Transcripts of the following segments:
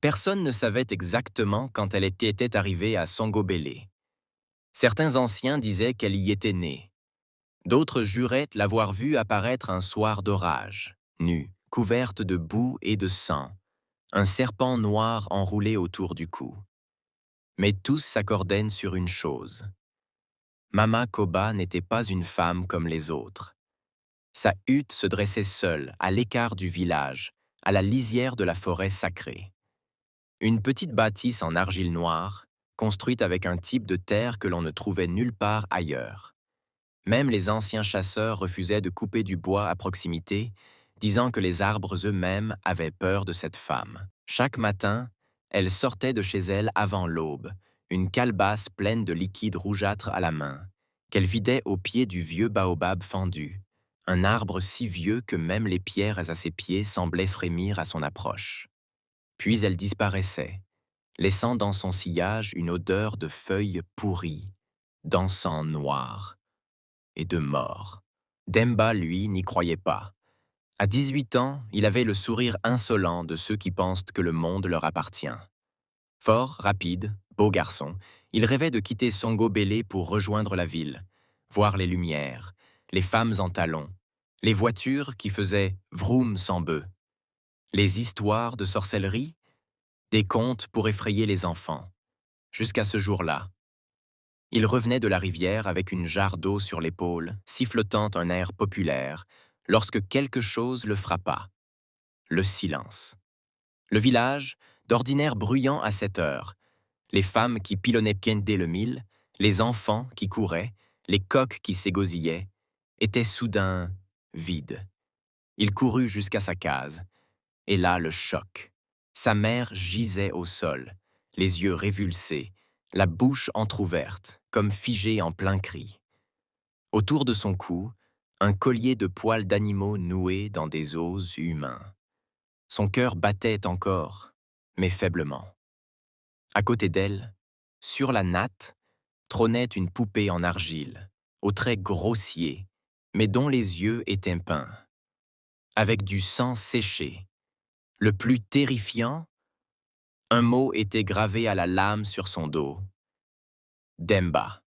Personne ne savait exactement quand elle était arrivée à Songobele. Certains anciens disaient qu'elle y était née. D'autres juraient l'avoir vue apparaître un soir d'orage, nue, couverte de boue et de sang, un serpent noir enroulé autour du cou. Mais tous s'accordaient sur une chose. Mama Koba n'était pas une femme comme les autres. Sa hutte se dressait seule, à l'écart du village, à la lisière de la forêt sacrée. Une petite bâtisse en argile noire, construite avec un type de terre que l'on ne trouvait nulle part ailleurs. Même les anciens chasseurs refusaient de couper du bois à proximité, disant que les arbres eux-mêmes avaient peur de cette femme. Chaque matin, elle sortait de chez elle avant l'aube, une calebasse pleine de liquide rougeâtre à la main, qu'elle vidait au pied du vieux baobab fendu, un arbre si vieux que même les pierres à ses pieds semblaient frémir à son approche. Puis elle disparaissait, laissant dans son sillage une odeur de feuilles pourries, d'encens noir et de mort. Demba, lui, n'y croyait pas. À 18 ans, il avait le sourire insolent de ceux qui pensent que le monde leur appartient. Fort, rapide, beau garçon, il rêvait de quitter Songobele pour rejoindre la ville, voir les lumières, les femmes en talons, les voitures qui faisaient vroom sans bœuf, les histoires de sorcellerie, des contes pour effrayer les enfants. Jusqu'à ce jour-là, il revenait de la rivière avec une jarre d'eau sur l'épaule, sifflotant un air populaire, lorsque quelque chose le frappa. Le silence. Le village, d'ordinaire bruyant à cette heure, les femmes qui pilonnaient Piende le mille, les enfants qui couraient, les coqs qui s'égosillaient, étaient soudain vides. Il courut jusqu'à sa case, et là le choc. Sa mère gisait au sol, les yeux révulsés, la bouche entr'ouverte, comme figée en plein cri. Autour de son cou, un collier de poils d'animaux noués dans des os humains. Son cœur battait encore, mais faiblement. À côté d'elle, sur la natte, trônait une poupée en argile, aux traits grossiers, mais dont les yeux étaient peints. Avec du sang séché, le plus terrifiant, un mot était gravé à la lame sur son dos. Demba.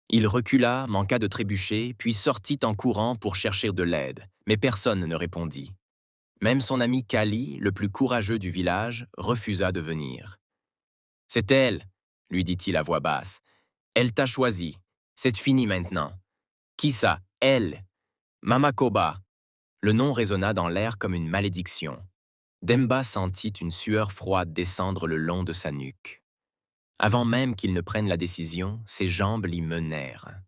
Il recula, manqua de trébucher, puis sortit en courant pour chercher de l'aide, mais personne ne répondit. Même son ami Kali, le plus courageux du village, refusa de venir. « C'est elle, lui dit-il à voix basse. Elle t'a choisi. C'est fini maintenant. Qui ça? Elle. Mama Koba. » Le nom résonna dans l'air comme une malédiction. Demba sentit une sueur froide descendre le long de sa nuque. Avant même qu'il ne prenne la décision, ses jambes l'y menèrent.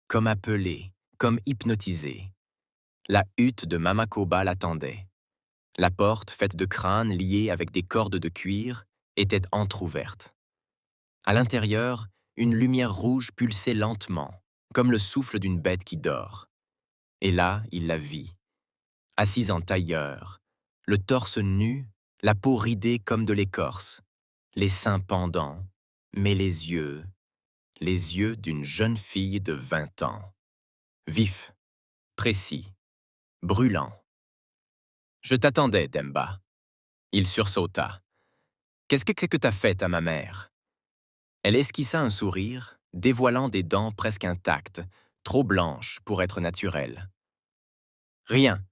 Comme appelé, comme hypnotisé. La hutte de Mama Koba l'attendait. La porte, faite de crânes liés avec des cordes de cuir, était entr'ouverte. À l'intérieur, une lumière rouge pulsait lentement, comme le souffle d'une bête qui dort. Et là, il la vit, assise en tailleur, le torse nu, la peau ridée comme de l'écorce, les seins pendants, mais les yeux d'une jeune fille de 20 ans. Vifs, précis, brûlants. « Je t'attendais, Demba. » Il sursauta. « Qu'est-ce que t'as fait à ma mère? » Elle esquissa un sourire, dévoilant des dents presque intactes, trop blanches pour être naturelles. « Rien.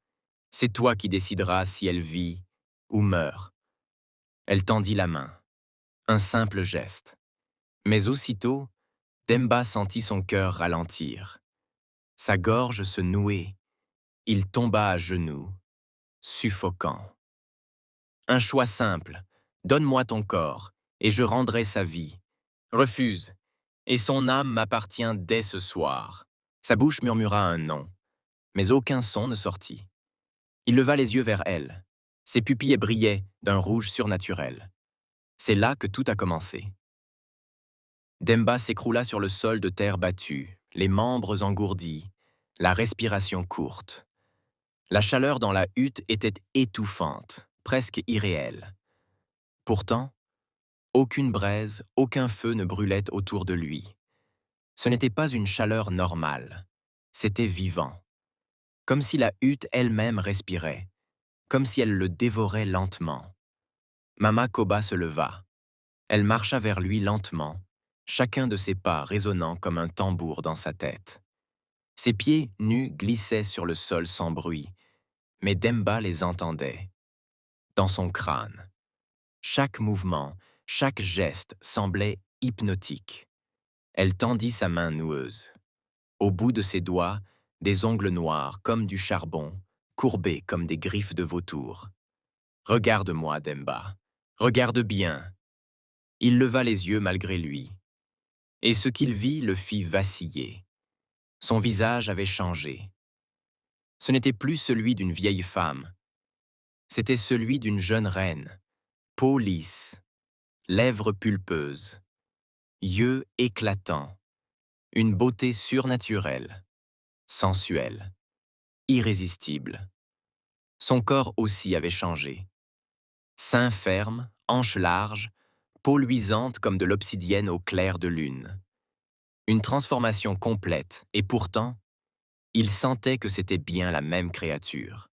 C'est toi qui décideras si elle vit ou meurt. » Elle tendit la main. Un simple geste. Mais aussitôt, Demba sentit son cœur ralentir. Sa gorge se nouer. Il tomba à genoux, suffocant. Un choix simple. Donne-moi ton corps, et je rendrai sa vie. Refuse, et son âme m'appartient dès ce soir. Sa bouche murmura un nom, mais aucun son ne sortit. Il leva les yeux vers elle. Ses pupilles brillaient d'un rouge surnaturel. C'est là que tout a commencé. Demba s'écroula sur le sol de terre battue, les membres engourdis, la respiration courte. La chaleur dans la hutte était étouffante, presque irréelle. Pourtant, aucune braise, aucun feu ne brûlait autour de lui. Ce n'était pas une chaleur normale, c'était vivant. Comme si la hutte elle-même respirait, comme si elle le dévorait lentement. Mama Koba se leva. Elle marcha vers lui lentement, chacun de ses pas résonnant comme un tambour dans sa tête. Ses pieds nus glissaient sur le sol sans bruit, mais Demba les entendait, dans son crâne. Chaque mouvement, chaque geste semblait hypnotique. Elle tendit sa main noueuse. Au bout de ses doigts, des ongles noirs comme du charbon, courbés comme des griffes de vautour. « Regarde-moi, Demba. Regarde bien. » Il leva les yeux malgré lui. Et ce qu'il vit le fit vaciller. Son visage avait changé. Ce n'était plus celui d'une vieille femme. C'était celui d'une jeune reine, peau lisse, lèvres pulpeuses, yeux éclatants, une beauté surnaturelle, sensuelle, irrésistible. Son corps aussi avait changé. Seins fermes, hanches larges, peau luisante comme de l'obsidienne au clair de lune. Une transformation complète, et pourtant, il sentait que c'était bien la même créature.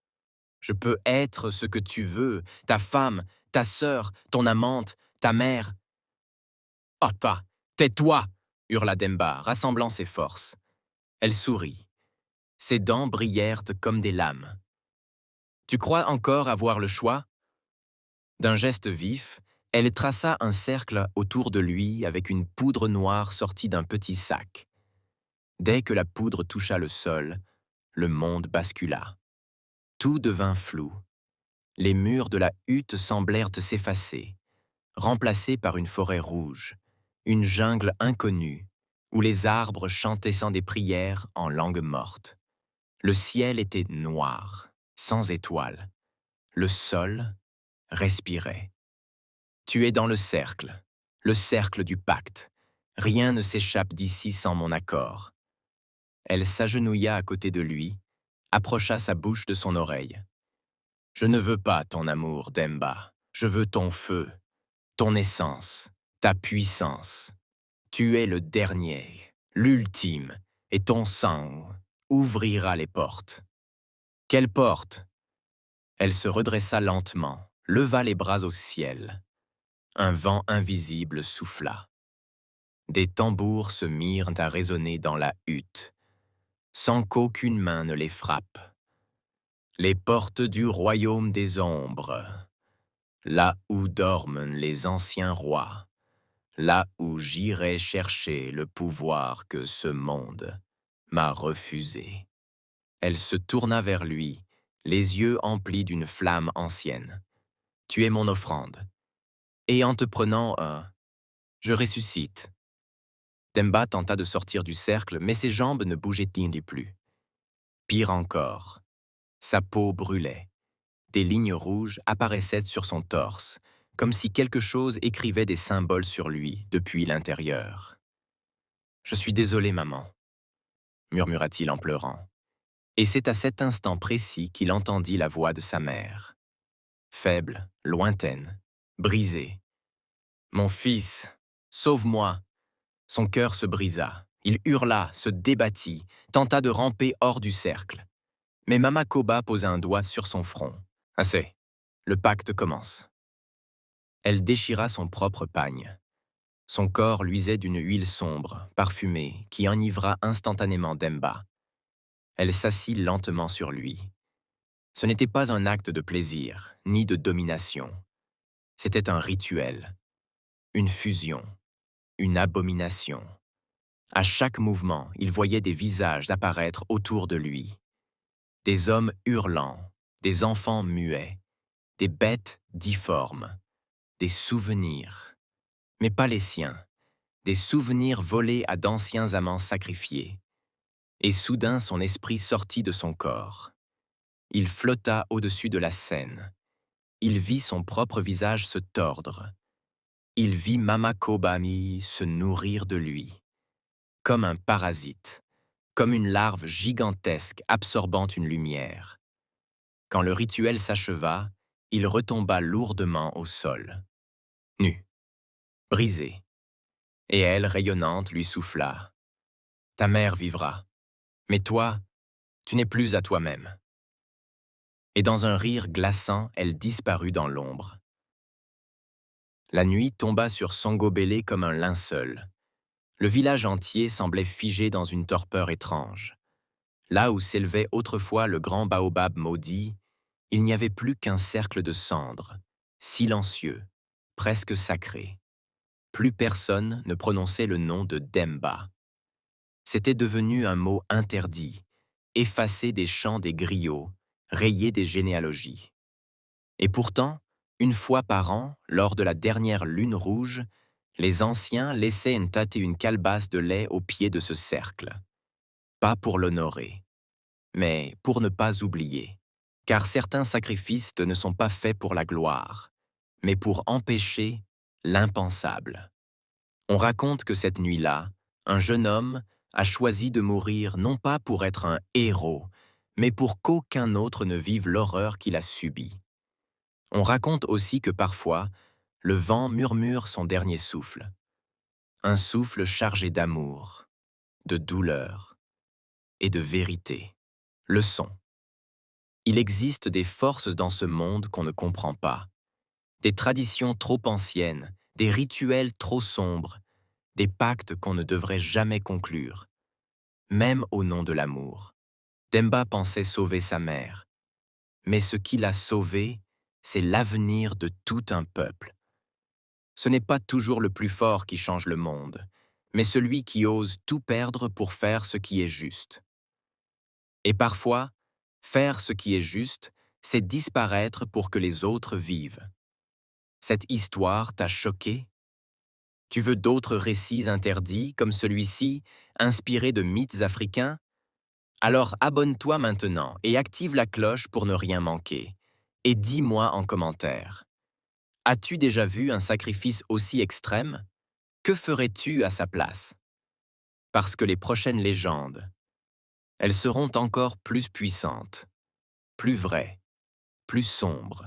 « Je peux être ce que tu veux, ta femme, ta sœur, ton amante, ta mère. »« Ota, tais-toi !» hurla Demba, rassemblant ses forces. Elle sourit. Ses dents brillèrent comme des lames. « Tu crois encore avoir le choix ?» D'un geste vif, elle traça un cercle autour de lui avec une poudre noire sortie d'un petit sac. Dès que la poudre toucha le sol, le monde bascula. Tout devint flou. Les murs de la hutte semblèrent s'effacer, remplacés par une forêt rouge, une jungle inconnue, où les arbres chantaient sans des prières en langue morte. Le ciel était noir, sans étoiles. Le sol respirait. Tu es dans le cercle du pacte. Rien ne s'échappe d'ici sans mon accord. Elle s'agenouilla à côté de lui, approcha sa bouche de son oreille. Je ne veux pas ton amour, Demba. Je veux ton feu, ton essence, ta puissance. Tu es le dernier, l'ultime, et ton sang ouvrira les portes. Quelle porte? Elle se redressa lentement, leva les bras au ciel. Un vent invisible souffla. Des tambours se mirent à résonner dans la hutte, sans qu'aucune main ne les frappe. Les portes du royaume des ombres, là où dorment les anciens rois, là où j'irai chercher le pouvoir que ce monde m'a refusé. Elle se tourna vers lui, les yeux emplis d'une flamme ancienne. « Tu es mon offrande. Et en te prenant je ressuscite. » Demba tenta de sortir du cercle, mais ses jambes ne bougeaient plus. Pire encore, sa peau brûlait. Des lignes rouges apparaissaient sur son torse, comme si quelque chose écrivait des symboles sur lui depuis l'intérieur. « Je suis désolé, maman, » murmura-t-il en pleurant. Et c'est à cet instant précis qu'il entendit la voix de sa mère. Faible, lointaine, brisée. « Mon fils, sauve-moi !» Son cœur se brisa. Il hurla, se débattit, tenta de ramper hors du cercle. Mais Mama Koba posa un doigt sur son front. « Assez, le pacte commence. » Elle déchira son propre pagne. Son corps luisait d'une huile sombre, parfumée, qui enivra instantanément Demba. Elle s'assit lentement sur lui. Ce n'était pas un acte de plaisir, ni de domination. C'était un rituel, une fusion, une abomination. À chaque mouvement, il voyait des visages apparaître autour de lui. Des hommes hurlants, des enfants muets, des bêtes difformes, des souvenirs, mais pas les siens, des souvenirs volés à d'anciens amants sacrifiés. Et soudain son esprit sortit de son corps. Il flotta au-dessus de la scène. Il vit son propre visage se tordre. Il vit Mama Kobami se nourrir de lui, comme un parasite, comme une larve gigantesque absorbant une lumière. Quand le rituel s'acheva, il retomba lourdement au sol, nu, brisé. Et elle, rayonnante, lui souffla. « Ta mère vivra, mais toi, tu n'es plus à toi-même. » Et dans un rire glaçant, elle disparut dans l'ombre. La nuit tomba sur Sangobélé comme un linceul. Le village entier semblait figé dans une torpeur étrange. Là où s'élevait autrefois le grand baobab maudit, il n'y avait plus qu'un cercle de cendres, silencieux, presque sacré. Plus personne ne prononçait le nom de Demba. C'était devenu un mot interdit, effacé des chants des griots, rayé des généalogies. Et pourtant, une fois par an, lors de la dernière lune rouge, les anciens laissaient tâter une calebasse de lait au pied de ce cercle. Pas pour l'honorer, mais pour ne pas oublier. Car certains sacrifices ne sont pas faits pour la gloire, mais pour empêcher l'impensable. On raconte que cette nuit-là, un jeune homme a choisi de mourir non pas pour être un héros, mais pour qu'aucun autre ne vive l'horreur qu'il a subie. On raconte aussi que parfois, le vent murmure son dernier souffle. Un souffle chargé d'amour, de douleur et de vérité. Leçon. Il existe des forces dans ce monde qu'on ne comprend pas. Des traditions trop anciennes, des rituels trop sombres, des pactes qu'on ne devrait jamais conclure, même au nom de l'amour. Demba pensait sauver sa mère, mais ce qui l'a sauvée, c'est l'avenir de tout un peuple. Ce n'est pas toujours le plus fort qui change le monde, mais celui qui ose tout perdre pour faire ce qui est juste. Et parfois, faire ce qui est juste, c'est disparaître pour que les autres vivent. Cette histoire t'a choqué? Tu veux d'autres récits interdits, comme celui-ci, inspirés de mythes africains? Alors abonne-toi maintenant et active la cloche pour ne rien manquer. Et dis-moi en commentaire. As-tu déjà vu un sacrifice aussi extrême? Que ferais-tu à sa place? Parce que les prochaines légendes, elles seront encore plus puissantes, plus vraies, plus sombres.